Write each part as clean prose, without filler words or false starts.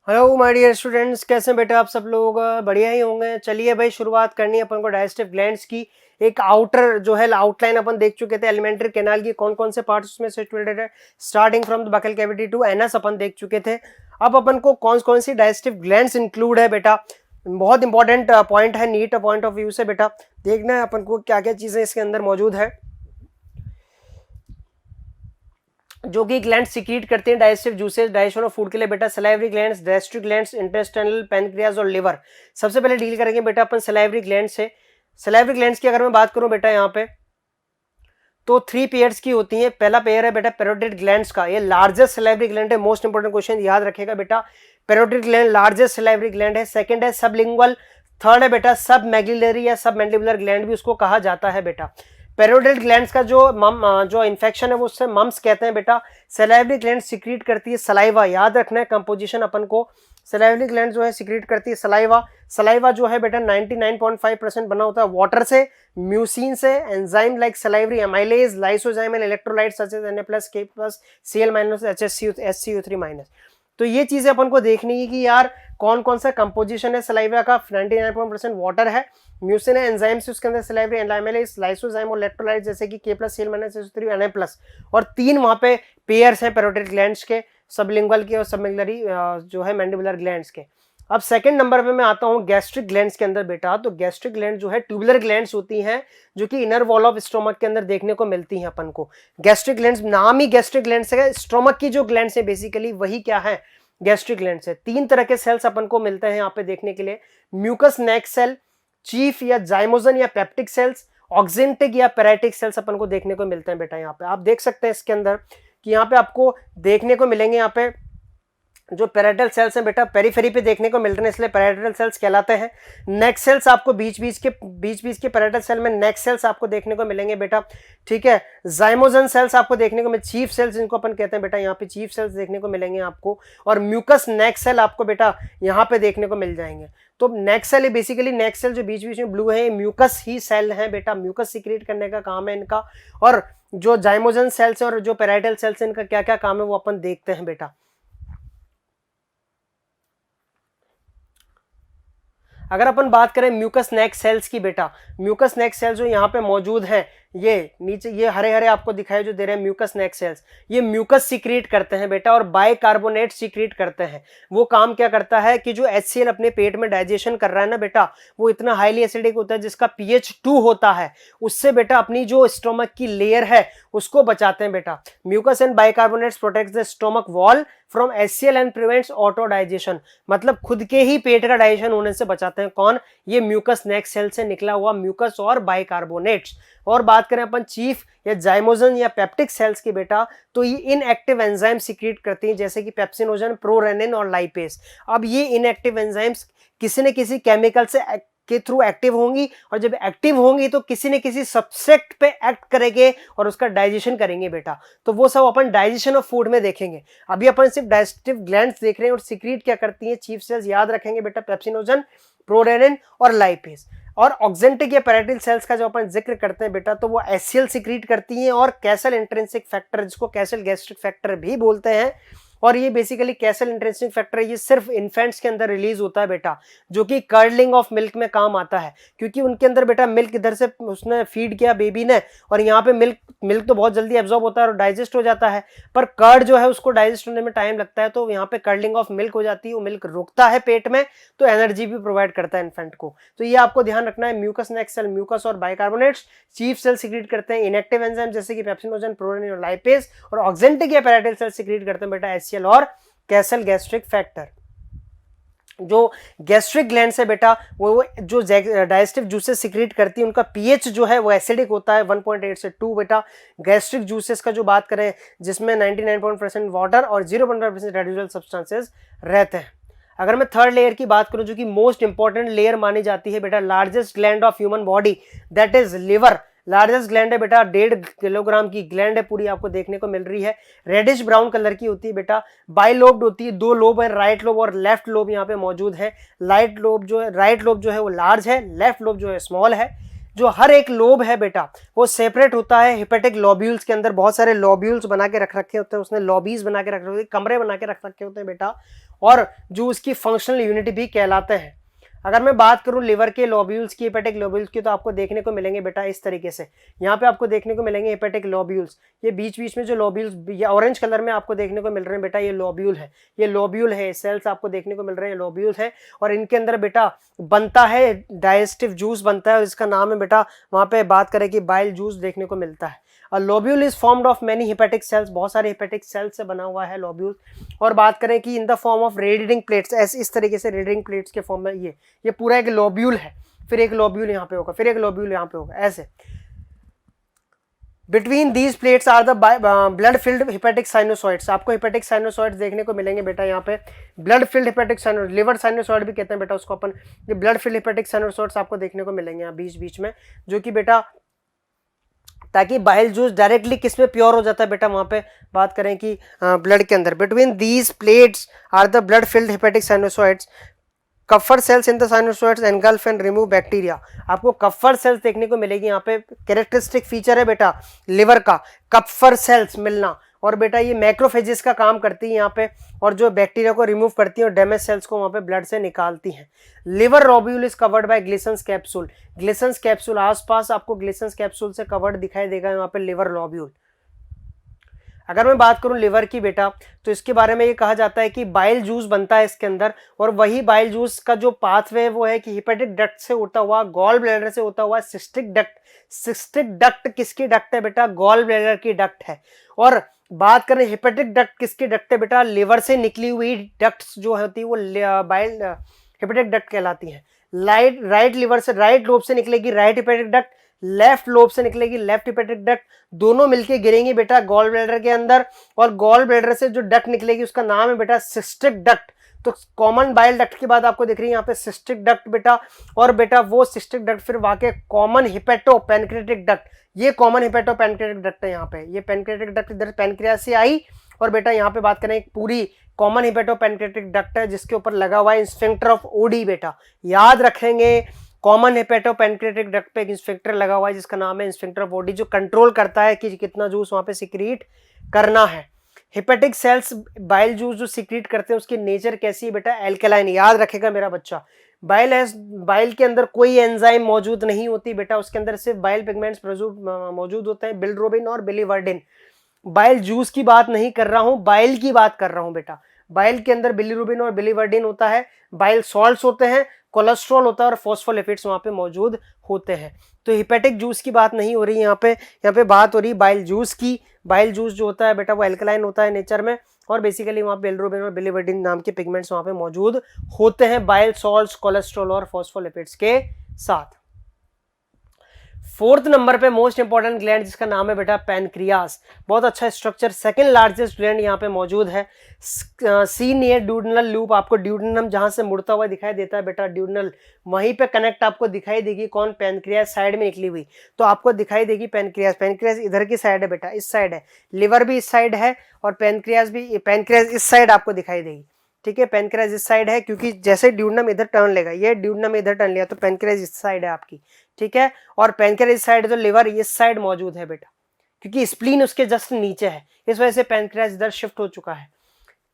Hello my dear students, कैसे हैं बेटा आप सब लोग? बढ़िया ही होंगे। चलिए भाई, शुरुआत करनी है अपन को डाइजेस्टिव ग्लैंड्स की। एक आउटर जो है आउटलाइन अपन देख चुके थे एलिमेंट्री कैनाल की, कौन कौन से पार्ट्स उसमें सिचुएटेड है, starting from the buccal cavity to anus अपन देख चुके थे। अब अपन को कौन कौन सी डाइजेस्टिव ग्लैंड्स इंक्लूड है बेटा, बहुत इंपॉर्टेंट पॉइंट है नीट पॉइंट ऑफ व्यू से बेटा। देखना है अपन को क्या क्या चीजें इसके अंदर मौजूद है जो कि ग्लैंड सीक्रेट करते हैं digestive juices digestion of food के लिए बेटा। Salivary glands, gastric glands, intestinal, pancreas और लिवर। सबसे पहले डील करेंगे बेटा अपन सलाइवरी ग्लैंड से। सलाइवरी ग्लैंड्स की अगर मैं बात करूं बेटा यहाँ पे, तो 3 पेयर्स की होती हैं। पहला पेयर है बेटा पैरोटिड ग्लैंड्स का, ये लार्जेस्ट सलाइवरी ग्लैंड है। मोस्ट इंपोर्टेंट क्वेश्चन याद रखेगा बेटा, parotid gland largest salivary gland है। सेकंड है सबलिंगुअल। थर्ड है बेटा सब मैग्लिलरी या सब मैंडिबुलर ग्लैंड भी उसको कहा जाता है बेटा। पैरोटिड ग्लैंड्स का जो इन्फेक्शन है वो उससे मम्स कहते हैं बेटा। सलाइवरी ग्लैंड सीक्रेट करती है सलाइवा, याद रखना है कंपोजिशन अपन को। सलाइवरी ग्लैंड जो है सीक्रेट करती है सलाइवा। सलाइवा जो है बेटा 99.5% बना होता है वाटर से, म्यूसिन से, enzyme like salivary amylase, lysozyme and electrolyte such as Na+, K+, Cl-, HCO3-। तो ये चीजें अपन को देखनी है कि यार कौन कौन सा कंपोजिशन है सलाइवा का। 99% वाटर है, म्यूसिन है, एंजाइम्स उसके अंदर सलाइवरी एमाइलेज, लाइसोजाइम और इलेक्ट्रोलाइट जैसे कि K+, Cl-, HCO3, Na+, और 3 वहां पे पेयर्स हैं पैरोटिड ग्लैंड्स के, सबलिंगुअल के और सबमेगुलरी जो है मैंडिबुलर ग्लैंड्स के। अब सेकंड नंबर पे मैं आता हूं गैस्ट्रिक ग्लैंड्स के अंदर बेटा। तो गैस्ट्रिक ग्लैंड जो है ट्यूबुलर ग्लैंड्स होती हैं जो कि इनर वॉल ऑफ स्टोमक के अंदर देखने को मिलती हैं अपन को। गैस्ट्रिक ग्लैंड्स, नाम ही गैस्ट्रिक ग्लैंड्स है, स्टोमक की जो ग्लैंड्स है बेसिकली वही क्या है, गैस्ट्रिक ग्लैंड्स है। 3 तरह के सेल्स अपन को मिलते हैं यहाँ पे देखने के लिए, म्यूकस नेक सेल, चीफ या जाइमोजन या पेप्टिक सेल्स, ऑक्जेंटिक या पैराइटिक सेल्स अपन को देखने को मिलते हैं बेटा। यहाँ पे आप देख सकते हैं इसके अंदर कि यहाँ पे आपको देखने को मिलेंगे यहाँ पे जो पैराइटल सेल्स हैं बेटा पेरिफेरी पे देखने को मिल रहे हैं, इसलिए पैराइटल सेल्स कहलाते हैं। नेक सेल्स आपको बीच बीच के पैराइटल सेल में नेक सेल्स आपको देखने को मिलेंगे बेटा, ठीक है। जाइमोजन सेल्स आपको देखने को मिले, चीफ सेल्स जिनको अपन कहते हैं बेटा, यहाँ पे चीफ सेल्स देखने को मिलेंगे आपको, और म्यूकस नेक सेल आपको बेटा यहाँ पे देखने को मिल जाएंगे। तो नेक सेल बेसिकली, नेक सेल जो बीच बीच में ब्लू है, म्यूकस ही सेल है बेटा, म्यूकस सीक्रेट करने का काम है इनका। और जो जाइमोजन सेल्स और जो पैराइटल सेल्स इनका क्या क्या काम है वो अपन देखते हैं बेटा। अगर अपन बात करें म्यूकस नेक सेल्स की बेटा, म्यूकस नेक सेल्स जो यहाँ पे मौजूद हैं, ये नीचे ये हरे हरे आपको दिखाई जो दे रहे हैं म्यूकस नेक सेल्स, ये म्यूकस सीक्रेट करते हैं बेटा और बाइकार्बोनेट सीक्रेट करते हैं। वो काम क्या करता है कि जो HCl अपने पेट में डाइजेशन कर रहा है ना बेटा, वो इतना हाईली एसिडिक होता है जिसका pH 2 होता है, उससे बेटा अपनी जो स्टोमक की लेयर है उसको बचाते हैं बेटा। Mucus and bicarbonates protect the stomach wall from HCl and prevents auto digestion, मतलब खुद के ही पेट का डाइजेशन होने से बचाते हैं। कौन? ये म्यूकस नेक सेल से निकला हुआ म्यूकस और बाइकार्बोनेट्स। और बात करें अपन चीफ या जाइमोजन या पेप्टिक सेल्स की बेटा, तो ये इनएक्टिव एंजाइम सीक्रेट करती हैं जैसे कि पेप्सिनोजन, प्रोरेनिन और लाइपेस। अब ये इनएक्टिव एंजाइम्स किसी न किसी केमिकल से के थ्रू एक्टिव होंगी, और जब एक्टिव होंगी तो किसी न किसी सब्सट्रेट पे एक्ट करेंगे और उसका डाइजेशन करेंगे बेटा। तो वो सब अपन डाइजेशन ऑफ फूड में देखेंगे। अभी अपन सिर्फ डाइजेस्टिव ग्लैंड्स देख रहे हैं और सीक्रेट क्या करती हैं चीफ सेल्स, याद रखेंगे बेटा, पेप्सिनोजन, प्रोरेनिन और लाइपेस। और ऑक्जेंटिक या पैराइटल सेल्स का जो अपन जिक्र करते हैं बेटा, तो वो HCl सीक्रेट करती हैं और कैसल इंट्रिंसिक फैक्टर, जिसको कैसल गैस्ट्रिक फैक्टर भी बोलते हैं। और ये बेसिकली कैसल इंट्रिंसिक फैक्टर ये सिर्फ इन्फेंट्स के अंदर रिलीज होता है बेटा, जो कि कर्डलिंग ऑफ मिल्क में काम आता है, क्योंकि उनके अंदर बेटा मिल्क इधर से उसने फीड किया बेबी ने, और यहाँ पे मिल्क तो बहुत जल्दी एब्जॉर्ब होता है और डाइजेस्ट हो जाता है, पर कर्ड जो है उसको डाइजेस्ट होने में टाइम लगता है, तो यहाँ पे कर्डलिंग ऑफ मिल्क हो जाती है, वो मिल्क रुकता है पेट में, तो एनर्जी भी प्रोवाइड करता है इन्फेंट को। तो ये आपको ध्यान रखना है। म्यूकस नेक सेल म्यूकस और बाइकार्बोनेट्स, चीफ सेल सीक्रेट करते हैं इनएक्टिव एंजाइम जैसे कि पेप्सिनोजन, प्रोरेनिन और लाइपेस, और ऑक्जेंटिक या पैराइटल सेल सीक्रेट करते हैं बेटा HCl और कैसल गैस्ट्रिक फैक्टर। जो गैस्ट्रिक ग्लैंड्स है बेटा, वो जो डाइजेस्टिव जूसेस सीक्रेट करती है, उनका pH जो है वो एसिडिक होता है 1.8 से 2 बेटा। गैस्ट्रिक जूसेस का जो बात करें जिसमें 99% वाटर और 0.5% रेडिजुअल सब्सटेंसेस रहते हैं। अगर मैं थर्ड लेयर की बात करूं जो कि मोस्ट इंपॉर्टेंट लेयर मानी जाती है बेटा, largest gland of human body, that is liver. Largest gland है बेटा, 1.5 किलोग्राम की ग्लैंड है पूरी, आपको देखने को मिल रही है। रेडिश ब्राउन कलर की होती है बेटा, बाइलोब्ड होती है, 2 लोब है, राइट लोब और लेफ्ट लोब यहाँ पे मौजूद है। राइट लोब जो है वो लार्ज है, लेफ्ट लोब जो है स्मॉल है। जो हर एक लोब है बेटा वो सेपरेट होता है हेपेटिक लॉब्यूल्स के अंदर। बहुत सारे लॉब्यूल्स बना के रख रखे होते हैं उसने, लॉबीज बना के रख रखे होते हैं, कमरे बना के रख रखे होते हैं बेटा, और जो उसकी फंक्शनल यूनिट भी कहलाते हैं। अगर मैं बात करूं लिवर के लॉब्यूल्स की, हेपेटिक लॉब्यूल्स की, तो आपको देखने को मिलेंगे बेटा इस तरीके से। यहाँ पे आपको देखने को मिलेंगे हेपेटिक लॉब्यूल्स, ये बीच बीच में जो लॉब्यूल्स, ये ऑरेंज कलर में आपको देखने को मिल रहे हैं बेटा, ये लॉब्यूल है, ये लॉब्यूल है, सेल्स आपको देखने को मिल रहे हैं लॉब्यूल है। और इनके अंदर बेटा बनता है डाइजेस्टिव जूस बनता है, और इसका नाम है बेटा, वहां पे बात करें कि बाइल जूस देखने को मिलता है। Lobule is formed of many hepatic sales, बहुत सारे हेपेटिक सेल्स से बना हुआ है लोब्यूल। और बात करें कि in the form of radiating plates, ऐसे इस तरीके से रेडिएटिंग प्लेट्स के फॉर्म में ये पूरा एक लोब्यूल है, फिर एक लोब्यूल यहाँ पे होगा, फिर एक लोब्यूल यहाँ पे होगा, ऐसे। Between these plates are the blood filled hepatic sinusoids, आपको हेपेटिक साइनोसॉइड्स देखने को मिलेंगे बेटा यहाँ पे। Blood filled hepatic sinusoid, liver sinusoid भी कहते हैं बेटा उसको अपन। ये ब्लड फिल्ड हेपेटिक साइनोसॉइड्स आपको देखने को मिलेंगे यहाँ बीच बीच में, जो कि बेटा ताकि बाइल जूस डायरेक्टली किस में प्योर हो जाता है बेटा, वहां पे बात करें कि ब्लड के अंदर। Between these plates are the blood filled hepatic sinusoids, Kupffer cells in the sinusoids engulf and remove bacteria, आपको कफर सेल्स देखने को मिलेगी यहाँ पे। कैरेक्टरिस्टिक फीचर है बेटा लिवर का कफर सेल्स मिलना, और बेटा ये मैक्रोफेजेस का काम करती है यहाँ पे, और जो बैक्टीरिया को रिमूव करती है और डैमेज सेल्स को वहाँ पे ब्लड से निकालती हैं। Liver lobule is covered by Glisson's capsule, Glisson's capsule आसपास आपको ग्लिसन्स कैप्सूल से कवर्ड दिखाई देगा यहाँ पे लिवर लोब्यूल। अगर मैं बात करूं लिवर की बेटा, तो इसके बारे में ये कहा जाता है कि बाइल जूस बनता है इसके अंदर, और वही बाइल जूस का जो पाथवे है वो है कि हेपेटिक डक्ट से होता हुआ, गॉल ब्लैडर से होता हुआ सिस्टिक डक्ट। सिस्टिक डक्ट किसकी डक्ट है बेटा, गॉल ब्लैडर की डक्ट है। और बात करें हेपेटिक डक्ट किसकी डक्ट है बेटा, लिवर से निकली हुई डक्ट्स जो होती है वो बाइल हेपेटिक डक्ट कहलाती है। राइट लिवर से, राइट लोब से निकलेगी right hepatic duct, left lobe से निकलेगी लेफ्ट हेपेटिक डक्ट, दोनों मिलके गिरेंगी बेटा गॉल ब्लैडर के अंदर, और गॉल ब्लैडर से जो डक्ट निकलेगी उसका नाम है बेटा सिस्टिक डक्ट। तो कॉमन बाइल डक्ट की बात आपको दिख रही है यहाँ पे सिस्टिक डक्ट बेटा, और बेटा वो सिस्टिक डक्ट फिर वाके कॉमन हिपेटो पैनक्रियाटिक डक्ट, ये कॉमन हिपेटो पैनक्रियाटिक डक्ट है यहाँ पे। ये पैनक्रियाटिक डक्ट इधर पैनक्रियास से आई, और बेटा यहाँ पे बात करें पूरी कॉमन हिपेटो पैनक्रियाटिक डक्ट है जिसके ऊपर लगा हुआ है इंस्फिंक्टर ऑफ ओडी बेटा, याद रखेंगे। कॉमन हेपेटो पैनक्रियाटिक डक्ट पे एक इंस्फिंक्टर लगा हुआ है जिसका नाम है इंस्फिंक्टर ऑफ ओडी, जो कंट्रोल करता है कि कितना जूस वहां पे सिक्रीट करना है। हेपेटिक सेल्स बाइल जूस जो सिक्रीट करते हैं उसकी नेचर कैसी है बेटा, एल्कलाइन, याद रखेगा मेरा बच्चा। बाइल के अंदर कोई एंजाइम मौजूद नहीं होती बेटा, उसके अंदर सिर्फ बाइल पिगमेंट्स मौजूद होते हैं, बिलिरुबिन और बिलीवर्डिन। बाइल जूस की बात नहीं कर रहा हूं, बाइल की बात कर रहा हूं बेटा। बाइल के अंदर बिलिरुबिन और बिलीवर्डिन होता है, बाइल सॉल्ट्स होते हैं, कोलेस्ट्रॉल होता है और फॉस्फोलिपिड्स वहां पे मौजूद होते हैं। तो हेपेटिक जूस की बात नहीं हो रही यहाँ पे बात हो रही बाइल जूस की। बाइल जूस जो होता है बेटा वो एल्कलाइन होता है नेचर में, और बेसिकली वहाँ बिलिरुबिन और बिलीवर्डिन नाम के पिगमेंट्स वहाँ पे मौजूद होते हैं बाइल सॉल्ट्स, कोलेस्ट्रॉल और फॉस्फोलिपिड्स के साथ। फोर्थ नंबर पे मोस्ट इंपॉर्टेंट ग्लैंड जिसका नाम है बेटा पैनक्रियास, बहुत अच्छा स्ट्रक्चर, सेकंड लार्जेस्ट ग्लैंड यहाँ पे मौजूद है। सी नियर ड्यूडनल लूप, आपको ड्यूडनम जहां से मुड़ता हुआ दिखाई देता है बेटा ड्यूडनल, वहीं पे कनेक्ट आपको दिखाई देगी कौन, पैनक्रियास साइड में निकली हुई, तो आपको दिखाई देगी पैनक्रियास। पैनक्रियास इधर की साइड है बेटा, इस साइड है, लिवर भी इस साइड है, और पैनक्रियास इस साइड आपको दिखाई देगी। ठीक है, पैनक्रियास इस साइड है क्योंकि जैसे ड्यूडनम इधर टर्न लेगा, ये ड्यूडनम इधर टर्न लिया तो पैनक्रियास इस साइड है आपकी। ठीक है, और पैनक्रियास इस साइड है तो लिवर इस साइड मौजूद है बेटा, क्योंकि स्प्लीन उसके जस्ट नीचे है, इस वजह से पैनक्रियास इधर शिफ्ट हो चुका है।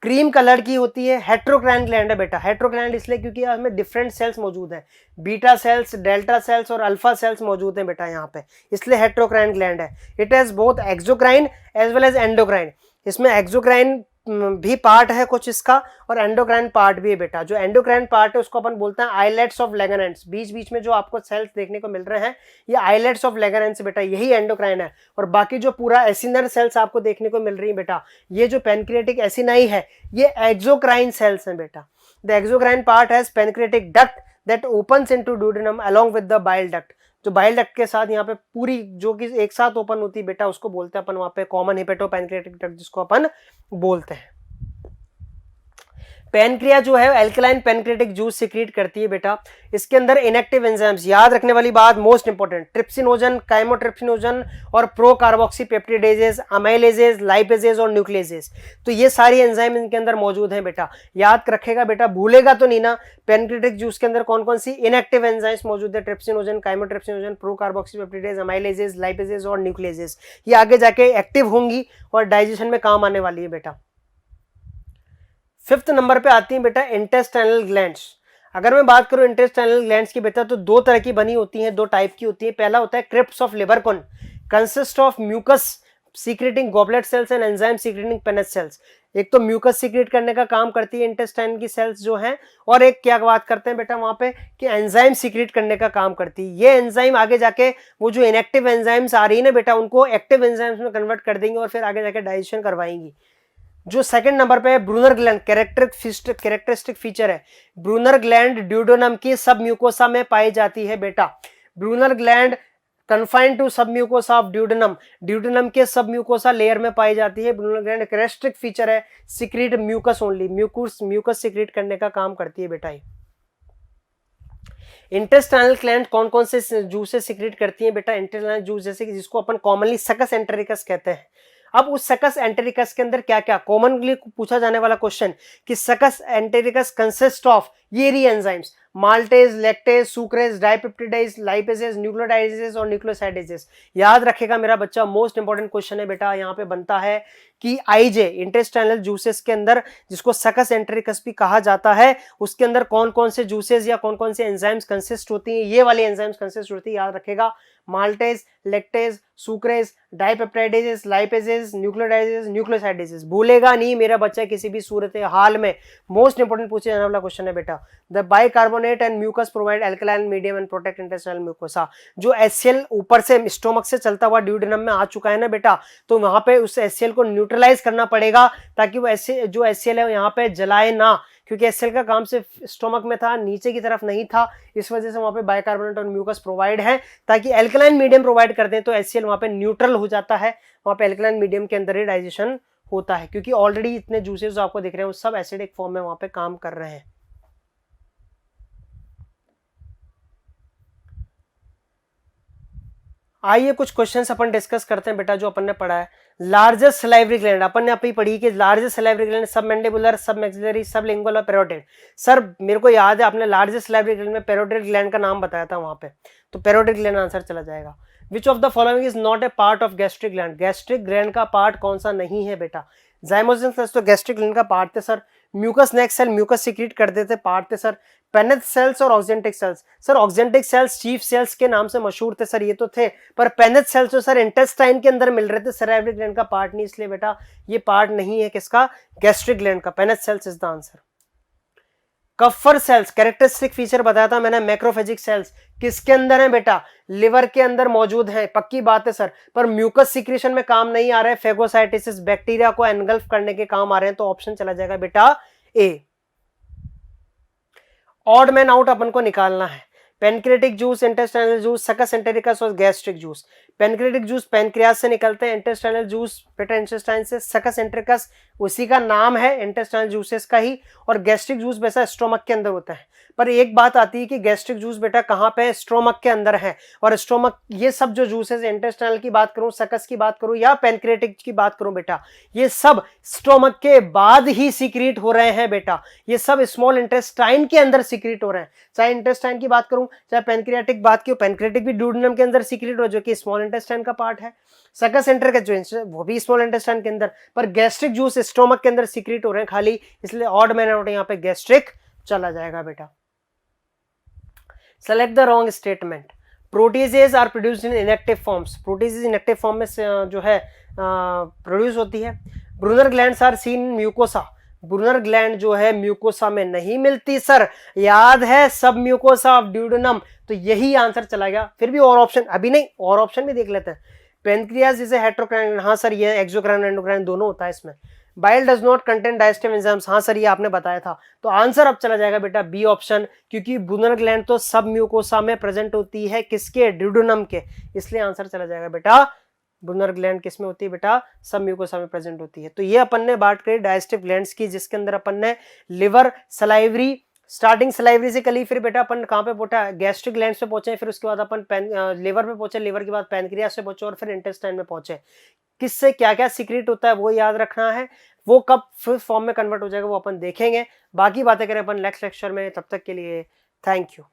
क्रीम कलर की होती है, हेट्रोक्राइन ग्लैंड है बेटा। हेट्रोक्राइन इसलिए क्योंकि इसमें डिफरेंट सेल्स मौजूद है, बीटा सेल्स, डेल्टा सेल्स और अल्फा सेल्स मौजूद हैं बेटा यहाँ पे, इसलिए हेट्रोक्राइन ग्लैंड है। It has both exocrine as well as endocrine, इसमें एक्सोक्राइन भी पार्ट है कुछ इसका, और एंडोक्राइन पार्ट भी है बेटा। जो एंडोक्राइन पार्ट है उसको अपन बोलते हैं आइलेट्स ऑफ लैंगरहैंस। बीच बीच में जो आपको सेल्स देखने को मिल रहे हैं ये आइलेट्स ऑफ लैंगरहैंस बेटा, यही एंडोक्राइन है। और बाकी जो पूरा एसिनर सेल्स आपको देखने को मिल रही है बेटा, ये जो पैनक्रियाटिक एसिनाई है ये एक्सोक्राइन सेल्स हैं बेटा। The exocrine part has pancreatic duct that opens into duodenum along with the bile duct. जो बाइल डक्ट के साथ यहाँ पे पूरी जो कि एक साथ ओपन होती है बेटा, उसको बोलते हैं अपन वहां पे कॉमन हेपेटो पैनक्रियाटिक डक्ट जिसको अपन बोलते हैं। पैनक्रिया जो है एल्कलाइन पैनक्रियाटिक जूस सिक्रीट करती है बेटा। इसके अंदर इनएक्टिव एंजाइम्स, याद रखने वाली बात मोस्ट इंपॉर्टेंट, ट्रिप्सिनोजन, काइमोट्रिप्सिनोजन और प्रो कार्बोक्सी पेप्टिडेजेस, अमाइलेजेस, लाइपेजेस और न्यूक्लियसेस, तो ये सारी एंजाइम इनके अंदर मौजूद हैं बेटा। याद रखेगा बेटा, भूलेगा तो नहीं ना। पैनक्रियाटिक जूस के अंदर कौन कौन सी इनएक्टिव एंजाइम्स मौजूद है? Trypsinogen, chymotrypsinogen, pro carboxy peptidase, अमाइलेजेस, lipases और न्यूक्लियसेस। ये आगे जाके एक्टिव होंगी और डाइजेशन में काम आने वाली है बेटा। 5th नंबर पे आती है बेटा इंटेस्टाइनल ग्लैंड्स। अगर मैं बात करूं इंटेस्टाइनल ग्लैंड्स की बेटा, तो दो तरह की बनी होती हैं, दो टाइप की होती है। पहला होता है crypts of Lieberkuhn, consist of mucus secreting goblet cells and enzyme secreting paneth cells. एक तो म्यूकस सीक्रेट करने का काम करती है इंटेस्टाइन की सेल्स जो हैं, और एक क्या बात करते हैं बेटा वहां पे कि एंजाइम सीक्रेट करने का काम करती है। ये एंजाइम आगे जाके वो जो इनएक्टिव एंजाइम्स आ रही है ना बेटा, उनको एक्टिव एंजाइम्स में कन्वर्ट कर देंगे और फिर आगे जाके डाइजेशन करवाएंगी। जो सेकंड नंबर पे है ब्रूनर ग्लैंड, कैरेक्टरिस्टिक फीचर है। ब्रूनर ग्लैंड ड्यूडेनम की सब म्यूकोसा में पाई जाती है बेटा। Brunner gland confined to submucosa of duodenum, duodenum के सब म्यूकोसा लेयर में पाई जाती है। ब्रूनर ग्लैंड कैरेक्टरिस्टिक फीचर है, secrete mucus only, mucus secrete करने का काम करती है बेटा। इंटेस्टाइनल ग्लैंड कौन कौन से जूसेस सिक्रीट करती है बेटा? इंटेस्टाइनल जूस, जैसे कि जिसको अपन कॉमनली सकस एंटेरिकस कहते हैं। अब उस सकस एंटेरिकस के अंदर क्या क्या कॉमनली पूछा जाने वाला क्वेश्चन कि सकस एंटेरिकस कंसिस्ट ऑफ ये री enzymes, maltase, lactase, sucrase, dipeptidase, lipases, nucleotidases और न्यूक्लियोसाइडेजेस। याद रखेगा मेरा बच्चा, मोस्ट इंपॉर्टेंट क्वेश्चन है बेटा। यहाँ पे बनता है कि आईजे इंटेस्टाइनल जूसेस के अंदर, जिसको सकस एंटेरिकस भी कहा जाता है, उसके अंदर कौन कौन से जूसेस या कौन कौन से एंजाइम्स कंसिस्ट होती हैं? ये वाली एंजाइम्स कंसिस्ट होती है, याद रखेगा, माल्टेज, लैक्टेज, सुक्रेज, डाइपेप्टाइडेजेस, लाइपेजेस, न्यूक्लियोटाइडेजेस, न्यूक्लियोसाइडेजेस। भूलेगा नहीं मेरा बच्चा किसी भी सूरत हाल में। मोस्ट इंपोर्टेंट पूछे जाने वाला क्वेश्चन है बेटा। The bicarbonate and mucus provide alkaline medium and protect intestinal mucosa. जो HCl ऊपर से स्टोमक से चलता हुआ ड्यूडेनम में आ चुका है ना बेटा, तो वहां पे उस HCl को न्यूट्रलाइज करना पड़ेगा, ताकि वो जो HCl है यहाँ पे जलाए ना, क्योंकि HCl का काम सिर्फ स्टोमक में था, नीचे की तरफ नहीं था। इस वजह से वहां पे बाइकार्बोनेट और म्यूकस प्रोवाइड है, ताकि एल्कलाइन मीडियम प्रोवाइड कर दें तो HCl वहां पे न्यूट्रल हो जाता है, वहां पे एल्कलाइन मीडियम के अंदर ही डाइजेशन होता है, क्योंकि ऑलरेडी इतने जूसेस आपको दिख रहे हैं वो सब एसिडिक फॉर्म में वहां पे काम कर रहे हैं। आइए कुछ क्वेश्चंस अपन डिस्कस करते हैं बेटा, जो अपन ने पढ़ा है। लार्जेस्ट सलाइवरी ग्लैंड अपन ने अभी पढ़ी कि लार्जेस्ट सलाइवरी ग्लैंड सब मैंडिबुलर, सब मैक्सिलरी, सब लिंगुअल और पैरोटिड। सर मेरे को याद है आपने लार्जेस्ट सलाइवरी ग्लैंड में पैरोटिड ग्लैंड का नाम बताया था वहां पे, तो पैरोटिड ग्लैंड आंसर चला जाएगा। Which of the following is not a part of gastric gland? Gastric gland का पार्ट कौन सा नहीं है बेटा? जाइमोसिन सेल्स तो गैस्ट्रिक ग्लैंड का पार्ट थे sir. Mucus neck cell mucus secrete कर देते, पार्ट थे सर। पेनेट सेल्स और oxyntic cells, sir oxyntic cells chief cells के नाम से मशहूर थे सर, ये तो थे, पर पेनेट सेल्स तो सर इंटेस्टाइन के अंदर मिल रहे थे, सलाइवरी ग्लैंड का पार्ट नहीं, इसलिए बेटा ये पार्ट नहीं है किसका? गैस्ट्रिक ग्लैंड का। Paneth cells is the answer. Kupffer cells, characteristic feature बताया था मैंने, मैक्रोफेजिक सेल्स किसके अंदर है बेटा? लिवर के अंदर मौजूद है, पक्की बात है सर, पर म्यूकस सिक्रेशन में काम नहीं आ रहे हैं, फेगोसाइटिस बैक्टीरिया को एनगल्फ करने के काम आ रहे हैं, तो ऑप्शन चला जाएगा बेटा ए। ऑड मैन आउट अपन को निकालना है। पेनक्रियाटिक जूस, इंटेस्टाइनल जूस, सकस एंटेरिकस और gastric juice. Pancreatic juice pancreas से निकलते हैं, इंटेस्टाइनल जूस बेटा इंटेस्टाइन से, सकस एंटेरिकस उसी का नाम है इंटेस्टाइनल जूसेस का ही, और गैस्ट्रिक जूस वैसा स्टोमक के अंदर होता है। पर एक बात आती है कि गैस्ट्रिक जूस बेटा कहाँ पे है? स्टोमक के अंदर है, और स्टोमक ये सब जो जूसेस, इंटेस्टाइनल की बात करूं, सकस की बात करूं या पेनक्रियाटिक की बात करूं बेटा, ये सब स्टोमक के बाद ही सीक्रेट हो रहे हैं बेटा, ये सब स्मॉल इंटेस्टाइन के अंदर सीक्रेट हो रहे हैं। चाहे इंटेस्टाइन की बात करूं चाहे पेनक्रियाटिक बात की, पेनक्रियाटिक भी ड्यूडेनम के अंदर सीक्रेट हो, जो कि स्मॉल इंटेस्टाइन का पार्ट है। सकस एंटेरिकस जो वो भी स्मॉल इंटेस्टाइन के अंदर, पर गैस्ट्रिक जूस स्टोमक के अंदर सीक्रेट हो रहे हैं खाली, इसलिए ऑड मैन आउट यहाँ पे गैस्ट्रिक चला जाएगा बेटा। Select the wrong statement. Proteases are produced in inactive forms, proteases inactive form में जो है प्रोड्यूस होती है। Brunner glands are seen mucosa, Brunner gland जो है म्यूकोसा में नहीं मिलती सर, याद है, सब म्यूकोसा ऑफ ड्यूडेनम, तो यही आंसर चला गया। फिर भी और ऑप्शन अभी नहीं, और ऑप्शन भी देख लेते हैं। पेनक्रियाज इज हेट्रोक्राइन, हाँ सर ये एक्सोक्राइन एंडोक्राइन दोनों होता है इसमें। Bile does not contain digestive enzymes, हाँ सर ये आपने बताया था, तो आंसर अब चला जाएगा बेटा बी ऑप्शन, क्योंकि ब्रूनर ग्लैंड तो सब म्यूकोसा में प्रेजेंट होती है, किसके? ड्यूडेनम के, इसलिए आंसर चला जाएगा बेटा ब्रूनर ग्लैंड किस में होती है बेटा, सब म्यूकोसा में प्रेजेंट होती है। तो ये अपन ने बात करी डाइजेस्टिव ग्लैंड्स की, जिसके अंदर अपन ने लिवर, सलाइवरी, स्टार्टिंग सलाइवरी से कली, फिर बेटा अपन कहाँ पे पहुंचा, गैस्ट्रिक ग्लैंड्स पे पहुंचे, फिर उसके बाद अपन लिवर पे पहुंचे, लिवर के बाद पैनक्रियास पे पहुंचे और फिर इंटेस्टाइन में पहुंचे। किससे क्या क्या सीक्रेट होता है वो याद रखना है, वो कब फॉर्म में कन्वर्ट हो जाएगा वो अपन देखेंगे। बाकी बातें करें अपन नेक्स्ट लेक्चर में, तब तक के लिए थैंक यू।